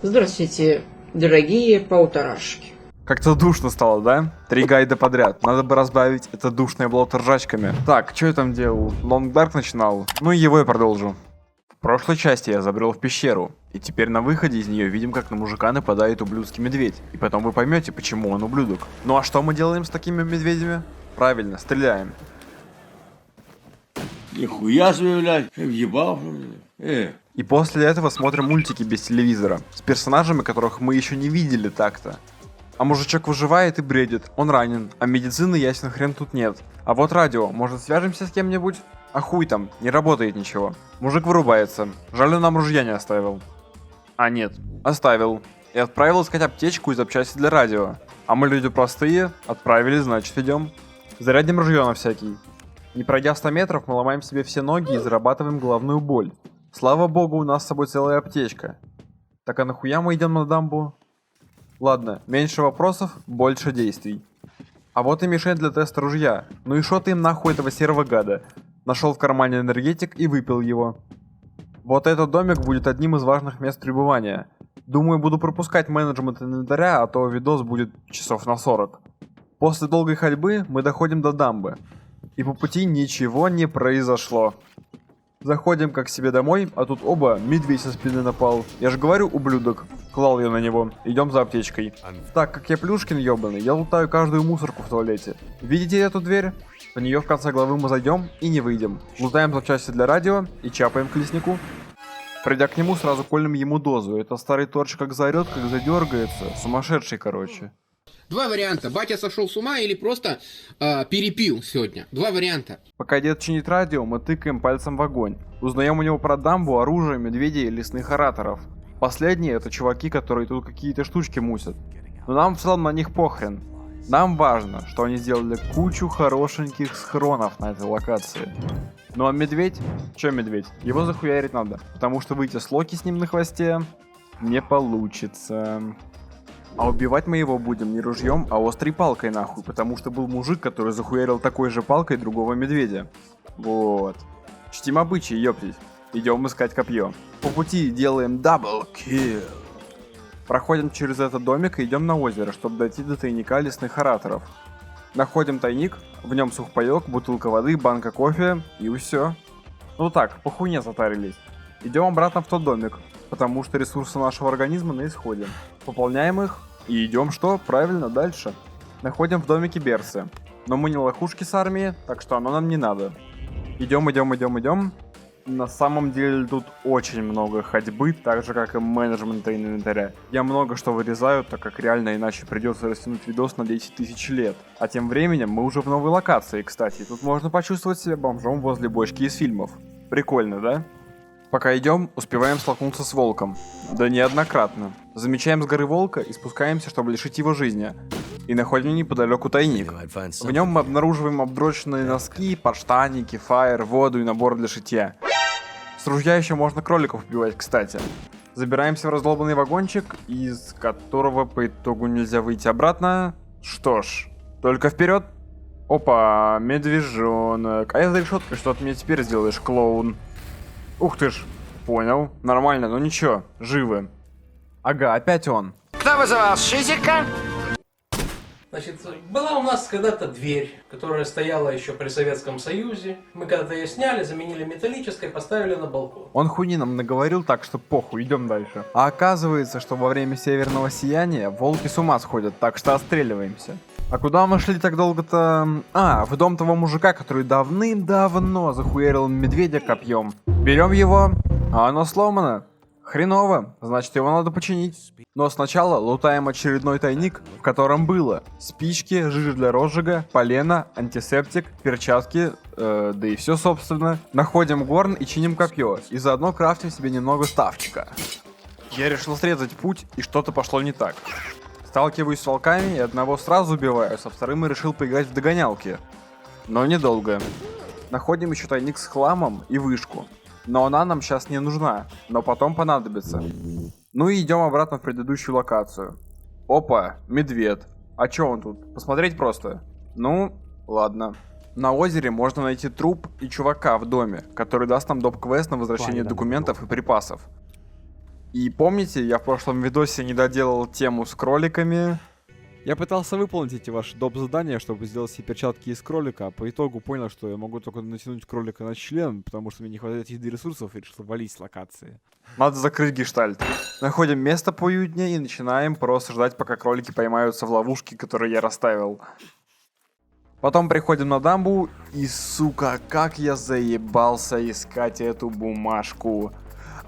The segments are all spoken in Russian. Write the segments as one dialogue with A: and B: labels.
A: Здравствуйте, дорогие полторашки.
B: Как-то душно стало, да? 3 гайда подряд. Надо бы разбавить это душное болото ржачками. Так, что я там делал? Long Dark начинал. Ну и его я продолжу. В прошлой части я забрел в пещеру. И теперь на выходе из нее видим, как на мужика нападает ублюдский медведь. И потом вы поймете, почему он ублюдок. Ну а что мы делаем с такими медведями? Правильно, стреляем.
C: Нихуя себе, блядь, въебал,
B: И после этого смотрим мультики без телевизора. С персонажами, которых мы еще не видели так-то. А мужичок выживает и бредит, он ранен, а медицины ясен хрен тут нет. А вот радио, может свяжемся с кем-нибудь? А хуй там, не работает ничего. Мужик вырубается, жаль, он нам ружья не оставил. А нет, оставил. И отправил искать аптечку и запчасти для радио. А мы люди простые, отправили, значит идем. Зарядим ружье на всякий. Не пройдя 100 метров, мы ломаем себе все ноги и зарабатываем головную боль. Слава богу, у нас с собой целая аптечка. Так а нахуя мы идем на дамбу? Ладно, меньше вопросов, больше действий. А вот и мишень для теста ружья. Ну и шо ты им нахуй этого серого гада? Нашел в кармане энергетик и выпил его. Вот этот домик будет одним из важных мест пребывания. Думаю, буду пропускать менеджмент инвентаря, а то видос будет часов на 40. После долгой ходьбы мы доходим до дамбы. И по пути ничего не произошло. Заходим как к себе домой, а тут оба, медведь со спины напал. Я же говорю, ублюдок. Клал я на него. Идем за аптечкой. Так, как я плюшкин ебаный, я лутаю каждую мусорку в туалете. Видите эту дверь? В нее в конце главы мы зайдем и не выйдем. Лутаем запчасти для радио и чапаем к леснику. Придя к нему, сразу колем ему дозу. Это старый торч как заорет, как задергается. Сумасшедший, короче.
D: Два варианта. Батя сошел с ума или просто перепил сегодня. Два варианта.
B: Пока дед чинит радио, мы тыкаем пальцем в огонь. Узнаем у него про дамбу, оружие, медведей и лесных ораторов. Последние это чуваки, которые тут какие-то штучки мусят. Но нам в целом на них похрен. Нам важно, что они сделали кучу хорошеньких схронов на этой локации. Ну а медведь? Чё медведь? Его захуярить надо. Потому что выйти с Локи с ним на хвосте не получится. А убивать мы его будем не ружьем, а острой палкой нахуй, потому что был мужик, который захуярил такой же палкой другого медведя. Вот. Чтим обычаи, ёптить. Идем искать копье. По пути делаем даблкилл. Проходим через этот домик и идем на озеро, чтобы дойти до тайника лесных ораторов. Находим тайник, в нем сухпайок, бутылка воды, банка кофе и все. Ну так, по хуйне затарились. Идем обратно в тот домик, потому что ресурсы нашего организма на исходе. Пополняем их и идем что? Правильно, дальше. Находим в домике берцы. Но мы не лохушки с армии, так что оно нам не надо. Идем. На самом деле тут очень много ходьбы, так же как и менеджмента инвентаря. Я много что вырезаю, так как реально иначе придется растянуть видос на 10 тысяч лет. А тем временем мы уже в новой локации, кстати. Тут можно почувствовать себя бомжом возле бочки из фильмов. Прикольно, да? Пока идем, успеваем столкнуться с волком. Да неоднократно. Замечаем с горы волка и спускаемся, чтобы лишить его жизни. И находим неподалеку тайник. В нем мы обнаруживаем обдроченные носки, подштанники, фаер, воду и набор для шитья. С ружья еще можно кроликов убивать, кстати. Забираемся в раздолбанный вагончик, из которого по итогу нельзя выйти обратно. Что ж, только вперед. Опа, медвежонок. А я за решеткой, что ты мне теперь сделаешь, клоун? Ух ты ж, понял. Нормально, но ничего, живы. Ага, опять он.
E: Кто вызывал Шизика?
F: Значит, была у нас когда-то дверь, которая стояла еще при Советском Союзе. Мы когда-то ее сняли, заменили металлической, поставили на балкон.
B: Он хуйни нам наговорил, так что похуй, идем дальше. А оказывается, что во время северного сияния волки с ума сходят, так что отстреливаемся. А куда мы шли так долго-то? А, в дом того мужика, который давным-давно захуярил медведя копьем. Берем его, а оно сломано. Хреново, значит его надо починить. Но сначала лутаем очередной тайник, в котором было спички, жижа для розжига, полено, антисептик, перчатки, да и все собственно. Находим горн и чиним копье, и заодно крафтим себе немного ставчика. Я решил срезать путь, и что-то пошло не так. Сталкиваюсь с волками, и одного сразу убиваю, со вторым и решил поиграть в догонялки. Но недолго. Находим еще тайник с хламом и вышку. Но она нам сейчас не нужна, но потом понадобится. Ну и идем обратно в предыдущую локацию. Опа, медведь. А чё он тут? Посмотреть просто? Ну, ладно. На озере можно найти труп и чувака в доме, который даст нам доп-квест на возвращение документов и припасов. И помните, я в прошлом видосе не доделал тему с кроликами.
G: Я пытался выполнить эти ваши доп. Задания, чтобы сделать себе перчатки из кролика, а по итогу понял, что я могу только натянуть кролика на член, потому что мне не хватает еды и ресурсов, и решил валить с локации.
B: Надо закрыть гештальт. Находим место поуютнее и начинаем просто ждать, пока кролики поймаются в ловушке, которую я расставил. Потом приходим на дамбу, и, сука, как я заебался искать эту бумажку.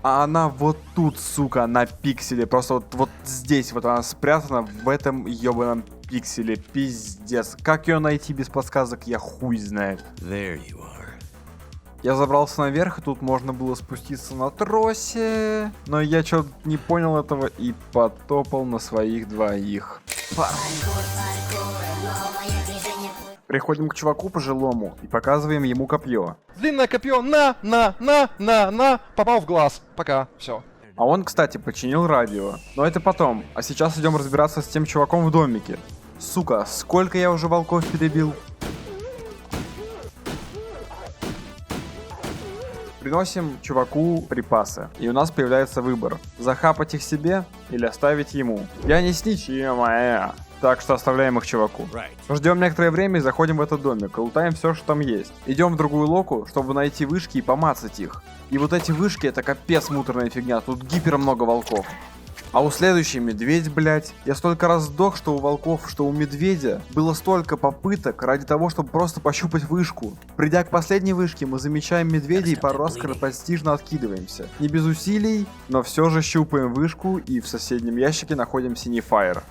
B: А она вот тут, сука, на пикселе. Просто вот здесь вот она спрятана, в этом ебаном пикселе. Пиздец. Как ее найти без подсказок, я хуй знает. Я забрался наверх, и тут можно было спуститься на тросе. Но я что-то не понял этого и потопал на своих двоих. Приходим к чуваку пожилому и показываем ему копье.
G: Длинное копье, на, попал в глаз. Пока, все.
B: А он, кстати, починил радио. Но это потом. А сейчас идем разбираться с тем чуваком в домике. Сука, сколько я уже волков перебил? Приносим чуваку припасы, и у нас появляется выбор: захапать их себе или оставить ему. Я не снич, е-мое. Так что оставляем их чуваку. Ждем некоторое время и заходим в этот домик, и лутаем все, что там есть. Идем в другую локу, чтобы найти вышки и помацать их. И вот эти вышки — это капец муторная фигня, тут гипер много волков. А у следующей медведь, блять. Я столько раз сдох, что у волков, что у медведя было столько попыток ради того, чтобы просто пощупать вышку. Придя к последней вышке, мы замечаем медведя и пару раз скоропостижно откидываемся. Не без усилий, но все же щупаем вышку и в соседнем ящике находим синий фаер.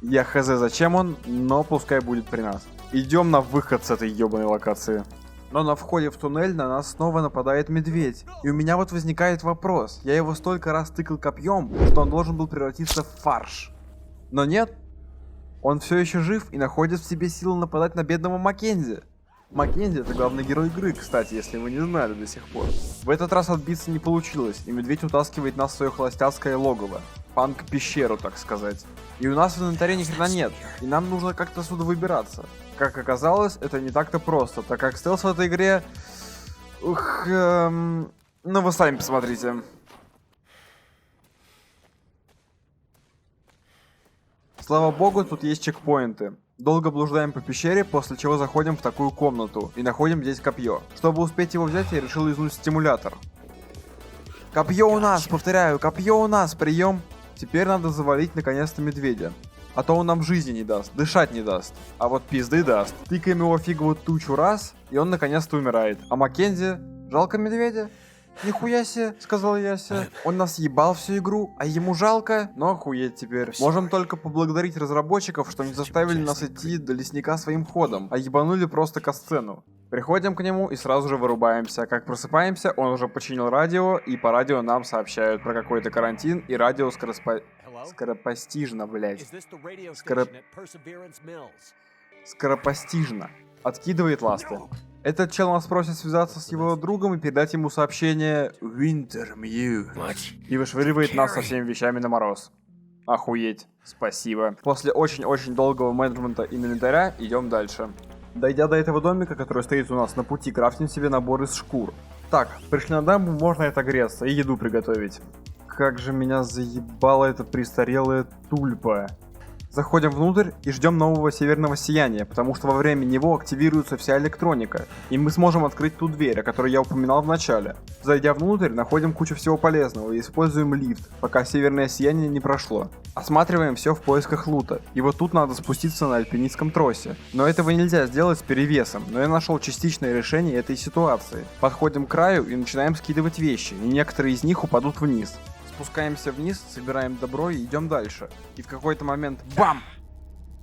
B: Я хз зачем он, но пускай будет при нас. Идем на выход с этой ебаной локации. Но на входе в туннель на нас снова нападает медведь. И у меня вот возникает вопрос. Я его столько раз тыкал копьем, что он должен был превратиться в фарш. Но нет. Он все еще жив и находит в себе силы нападать на бедного Маккензи. Маккензи — это главный герой игры, кстати, если вы не знали до сих пор. В этот раз отбиться не получилось, и медведь утаскивает нас в свое холостяцкое логово. Панк-пещеру, так сказать. И у нас в инвентаре ни хрена нет, и нам нужно как-то отсюда выбираться. Как оказалось, это не так-то просто, так как стелс в этой игре... ну вы сами посмотрите. Слава богу, тут есть чекпоинты. Долго блуждаем по пещере, после чего заходим в такую комнату и находим здесь копье. Чтобы успеть его взять, я решил изнуть стимулятор. Копье у нас, повторяю, копье у нас, прием. Теперь надо завалить наконец-то медведя. А то он нам жизни не даст, дышать не даст. А вот пизды даст. Тыкаем его фиговую тучу раз, и он наконец-то умирает. А Маккензи? Жалко медведя? Нихуя себе, сказал Яся. Он нас ебал всю игру, а ему жалко? Но охуеть теперь. Можем только поблагодарить разработчиков, что не заставили нас идти до лесника своим ходом, а ебанули просто касцену. Приходим к нему и сразу же вырубаемся. Как просыпаемся, он уже починил радио, и по радио нам сообщают про какой-то карантин, и радио скоропостижно, блять. Скоропостижно. Откидывает ласты. Этот чел нас просит связаться с его другом и передать ему сообщение Wintermew. И вышвыривает нас со всеми вещами на мороз. Охуеть. Спасибо. После очень-очень долгого менеджмента инвентаря идем дальше. Дойдя до этого домика, который стоит у нас на пути, крафтим себе набор из шкур. Так, пришли на дамбу, можно отогреться и еду приготовить. Как же меня заебала эта престарелая тульпа. Заходим внутрь и ждем нового северного сияния, потому что во время него активируется вся электроника, и мы сможем открыть ту дверь, о которой я упоминал в начале. Зайдя внутрь, находим кучу всего полезного и используем лифт, пока северное сияние не прошло. Осматриваем все в поисках лута, и вот тут надо спуститься на альпинистском тросе. Но этого нельзя сделать с перевесом, но я нашел частичное решение этой ситуации. Подходим к краю и начинаем скидывать вещи, и некоторые из них упадут вниз. Спускаемся вниз, собираем добро и идем дальше. И в какой-то момент БАМ!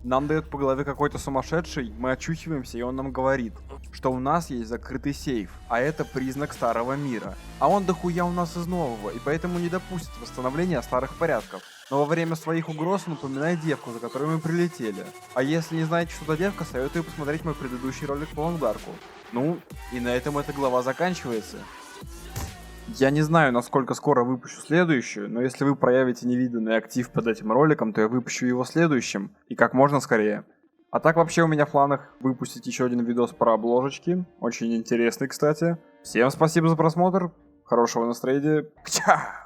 B: Нам дает по голове какой-то сумасшедший, мы очухиваемся, и он нам говорит, что у нас есть закрытый сейф, а это признак старого мира. А он дохуя у нас из нового, и поэтому не допустит восстановления старых порядков. Но во время своих угроз он упоминает девку, за которой мы прилетели. А если не знаете, что за девка, советую посмотреть мой предыдущий ролик по Лондарку. Ну, и на этом эта глава заканчивается. Я не знаю, насколько скоро выпущу следующую, но если вы проявите невиданный актив под этим роликом, то я выпущу его следующим, и как можно скорее. А так вообще у меня в планах выпустить еще один видос про обложечки, очень интересный, кстати. Всем спасибо за просмотр, хорошего настроения, кча!